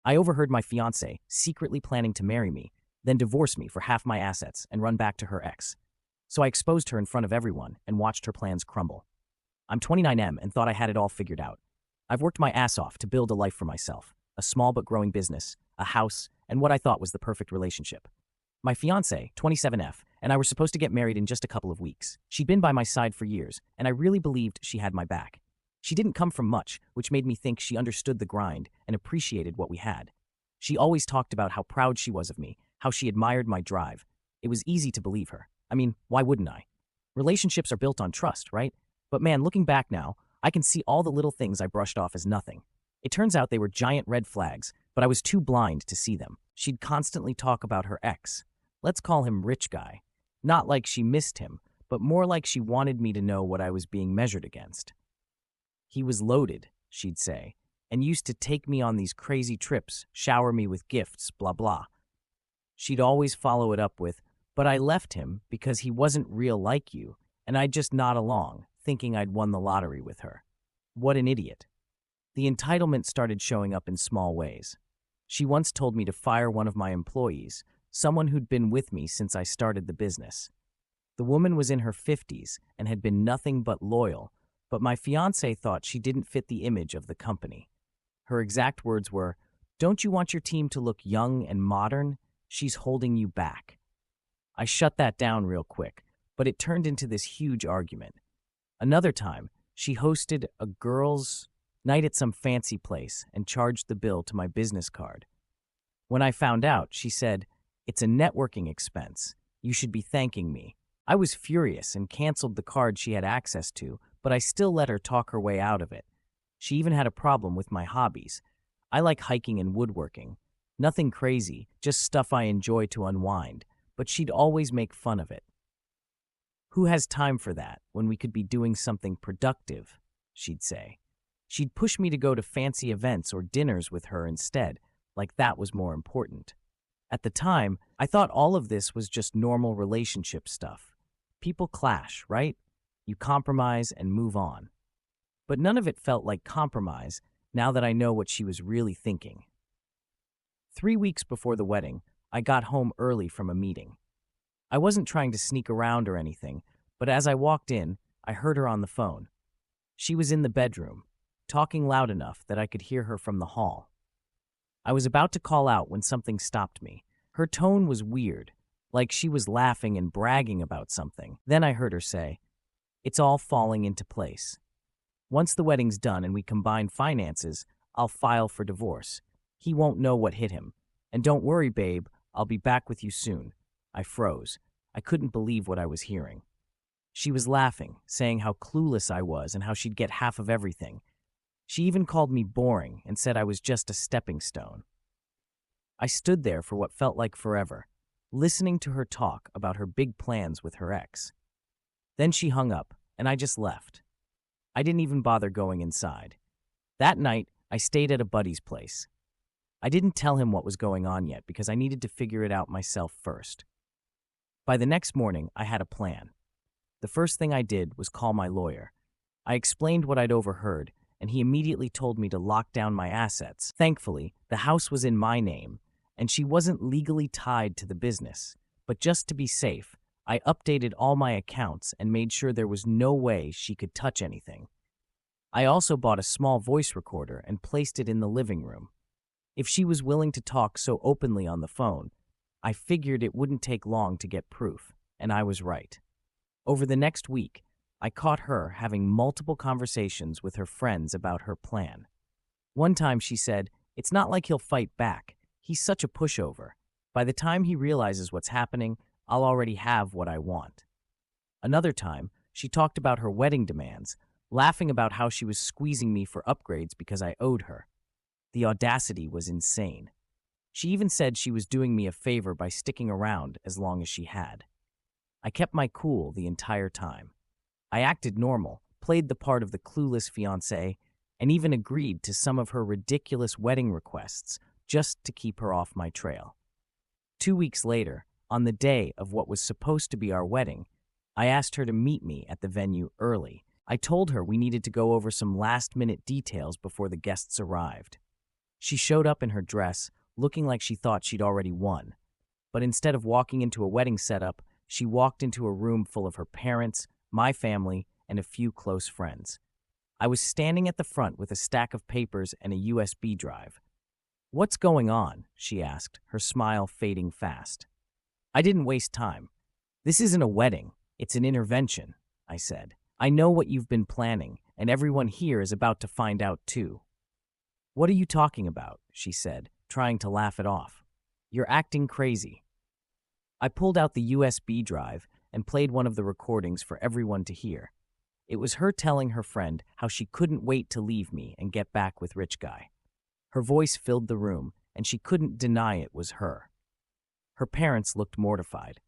I overheard my fiancée secretly planning to marry me, then divorce me for half my assets and run back to her ex. So I exposed her in front of everyone and watched her plans crumble. I'm 29M and thought I had it all figured out. I've worked my ass off to build a life for myself, a small but growing business, a house, and what I thought was the perfect relationship. My fiancée, 27F, and I were supposed to get married in just a couple of weeks. She'd been by my side for years, and I really believed she had my back. She didn't come from much, which made me think she understood the grind and appreciated what we had. She always talked about how proud she was of me, how she admired my drive. It was easy to believe her. I mean, why wouldn't I? Relationships are built on trust, right? But man, looking back now, I can see all the little things I brushed off as nothing. It turns out they were giant red flags, but I was too blind to see them. She'd constantly talk about her ex. Let's call him Rich Guy. Not like she missed him, but more like she wanted me to know what I was being measured against. He was loaded, she'd say, and used to take me on these crazy trips, shower me with gifts, blah blah. She'd always follow it up with, but I left him because he wasn't real like you, and I'd just nod along, thinking I'd won the lottery with her. What an idiot. The entitlement started showing up in small ways. She once told me to fire one of my employees, someone who'd been with me since I started the business. The woman was in her 50s and had been nothing but loyal, but my fiancé thought she didn't fit the image of the company. Her exact words were, "Don't you want your team to look young and modern? She's holding you back." I shut that down real quick, but it turned into this huge argument. Another time, she hosted a girls' night at some fancy place and charged the bill to my business card. When I found out, she said, "It's a networking expense. You should be thanking me." I was furious and canceled the card she had access to, but I still let her talk her way out of it. She even had a problem with my hobbies. I like hiking and woodworking. Nothing crazy, just stuff I enjoy to unwind, but she'd always make fun of it. "Who has time for that when we could be doing something productive?" she'd say. She'd push me to go to fancy events or dinners with her instead, like that was more important. At the time, I thought all of this was just normal relationship stuff. People clash, right? You compromise and move on. But none of it felt like compromise now that I know what she was really thinking. 3 weeks before the wedding, I got home early from a meeting. I wasn't trying to sneak around or anything, but as I walked in, I heard her on the phone. She was in the bedroom, talking loud enough that I could hear her from the hall. I was about to call out when something stopped me. Her tone was weird, like she was laughing and bragging about something. Then I heard her say, "It's all falling into place. Once the wedding's done and we combine finances, I'll file for divorce. He won't know what hit him. And don't worry, babe, I'll be back with you soon." I froze. I couldn't believe what I was hearing. She was laughing, saying how clueless I was and how she'd get half of everything. She even called me boring and said I was just a stepping stone. I stood there for what felt like forever, listening to her talk about her big plans with her ex. Then she hung up, and I just left. I didn't even bother going inside. That night, I stayed at a buddy's place. I didn't tell him what was going on yet because I needed to figure it out myself first. By the next morning, I had a plan. The first thing I did was call my lawyer. I explained what I'd overheard, and he immediately told me to lock down my assets. Thankfully, the house was in my name, and she wasn't legally tied to the business. But just to be safe, I updated all my accounts and made sure there was no way she could touch anything. I also bought a small voice recorder and placed it in the living room. If she was willing to talk so openly on the phone, I figured it wouldn't take long to get proof, and I was right. Over the next week, I caught her having multiple conversations with her friends about her plan. One time she said, "It's not like he'll fight back. He's such a pushover. By the time he realizes what's happening, I'll already have what I want." Another time, she talked about her wedding demands, laughing about how she was squeezing me for upgrades because I owed her. The audacity was insane. She even said she was doing me a favor by sticking around as long as she had. I kept my cool the entire time. I acted normal, played the part of the clueless fiancé, and even agreed to some of her ridiculous wedding requests just to keep her off my trail. 2 weeks later, on the day of what was supposed to be our wedding, I asked her to meet me at the venue early. I told her we needed to go over some last-minute details before the guests arrived. She showed up in her dress, looking like she thought she'd already won. But instead of walking into a wedding setup, she walked into a room full of her parents, my family, and a few close friends. I was standing at the front with a stack of papers and a USB drive. "What's going on?" she asked, her smile fading fast. I didn't waste time. "This isn't a wedding, it's an intervention," I said. "I know what you've been planning, and everyone here is about to find out too." "What are you talking about?" she said, trying to laugh it off. "You're acting crazy." I pulled out the USB drive and played one of the recordings for everyone to hear. It was her telling her friend how she couldn't wait to leave me and get back with Rich Guy. Her voice filled the room, and she couldn't deny it was her. Her parents looked mortified.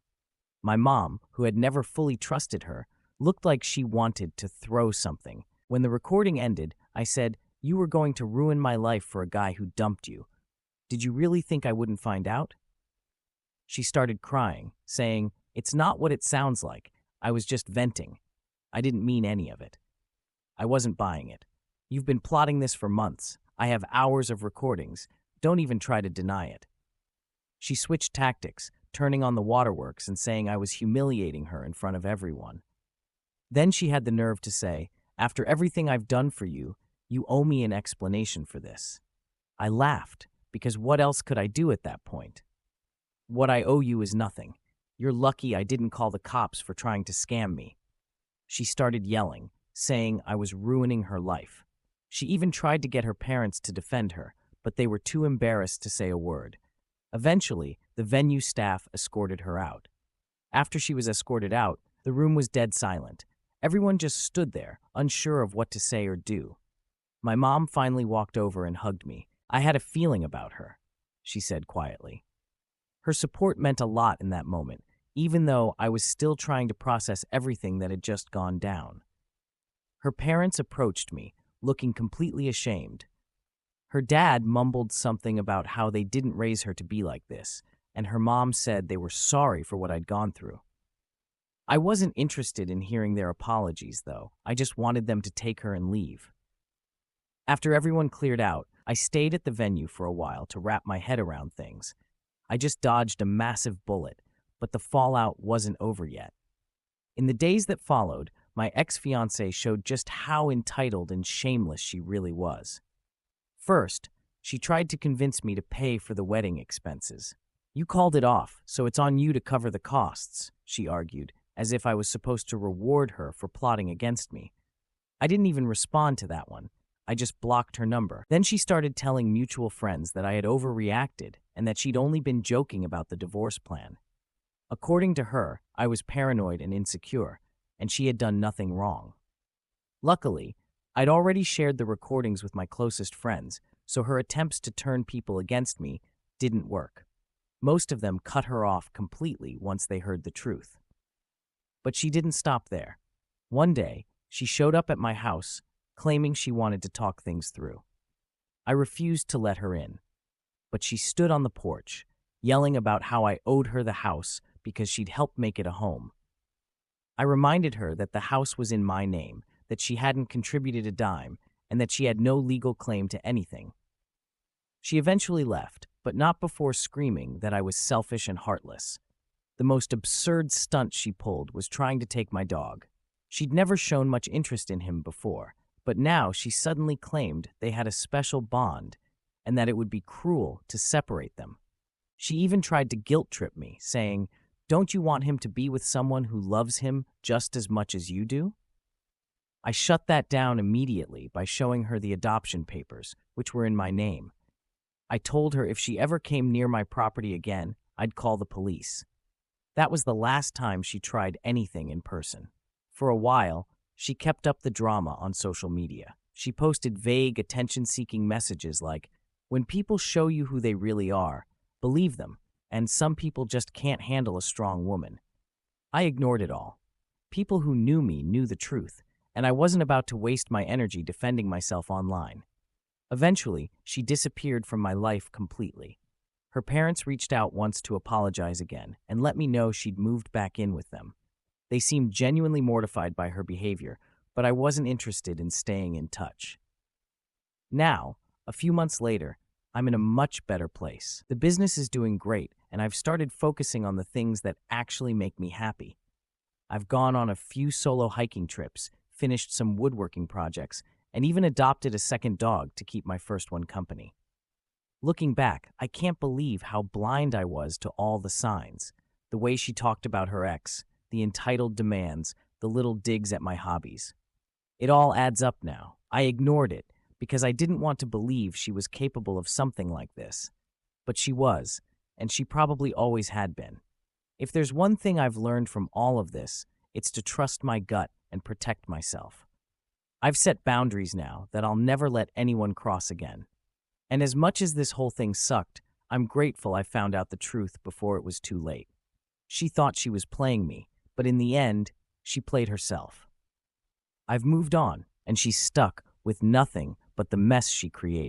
My mom, who had never fully trusted her, looked like she wanted to throw something. When the recording ended, I said, "You were going to ruin my life for a guy who dumped you. Did you really think I wouldn't find out?" She started crying, saying, "It's not what it sounds like. I was just venting. I didn't mean any of it." I wasn't buying it. "You've been plotting this for months. I have hours of recordings. Don't even try to deny it." She switched tactics, turning on the waterworks and saying I was humiliating her in front of everyone. Then she had the nerve to say, "After everything I've done for you, you owe me an explanation for this." I laughed, because what else could I do at that point? "What I owe you is nothing. You're lucky I didn't call the cops for trying to scam me." She started yelling, saying I was ruining her life. She even tried to get her parents to defend her, but they were too embarrassed to say a word. Eventually, the venue staff escorted her out. After she was escorted out, the room was dead silent. Everyone just stood there, unsure of what to say or do. My mom finally walked over and hugged me. "I had a feeling about her," she said quietly. Her support meant a lot in that moment, even though I was still trying to process everything that had just gone down. Her parents approached me, looking completely ashamed. Her dad mumbled something about how they didn't raise her to be like this, and her mom said they were sorry for what I'd gone through. I wasn't interested in hearing their apologies, though. I just wanted them to take her and leave. After everyone cleared out, I stayed at the venue for a while to wrap my head around things. I just dodged a massive bullet, but the fallout wasn't over yet. In the days that followed, my ex-fiancée showed just how entitled and shameless she really was. First, she tried to convince me to pay for the wedding expenses. "You called it off, so it's on you to cover the costs," she argued, as if I was supposed to reward her for plotting against me. I didn't even respond to that one. I just blocked her number. Then she started telling mutual friends that I had overreacted and that she'd only been joking about the divorce plan. According to her, I was paranoid and insecure, and she had done nothing wrong. Luckily, I'd already shared the recordings with my closest friends, so her attempts to turn people against me didn't work. Most of them cut her off completely once they heard the truth. But she didn't stop there. One day, she showed up at my house, claiming she wanted to talk things through. I refused to let her in, but she stood on the porch, yelling about how I owed her the house because she'd helped make it a home. I reminded her that the house was in my name, that she hadn't contributed a dime, and that she had no legal claim to anything. She eventually left, but not before screaming that I was selfish and heartless. The most absurd stunt she pulled was trying to take my dog. She'd never shown much interest in him before, but now she suddenly claimed they had a special bond and that it would be cruel to separate them. She even tried to guilt-trip me, saying, "Don't you want him to be with someone who loves him just as much as you do?" I shut that down immediately by showing her the adoption papers, which were in my name. I told her if she ever came near my property again, I'd call the police. That was the last time she tried anything in person. For a while, she kept up the drama on social media. She posted vague, attention-seeking messages like, "When people show you who they really are, believe them, and some people just can't handle a strong woman." I ignored it all. People who knew me knew the truth, and I wasn't about to waste my energy defending myself online. Eventually, she disappeared from my life completely. Her parents reached out once to apologize again and let me know she'd moved back in with them. They seemed genuinely mortified by her behavior, but I wasn't interested in staying in touch. Now, a few months later, I'm in a much better place. The business is doing great, and I've started focusing on the things that actually make me happy. I've gone on a few solo hiking trips, finished some woodworking projects, and even adopted a second dog to keep my first one company. Looking back, I can't believe how blind I was to all the signs. The way she talked about her ex, the entitled demands, the little digs at my hobbies. It all adds up now. I ignored it because I didn't want to believe she was capable of something like this. But she was, and she probably always had been. If there's one thing I've learned from all of this, it's to trust my gut and protect myself. I've set boundaries now that I'll never let anyone cross again. And as much as this whole thing sucked, I'm grateful I found out the truth before it was too late. She thought she was playing me, but in the end, she played herself. I've moved on, and she's stuck with nothing but the mess she created.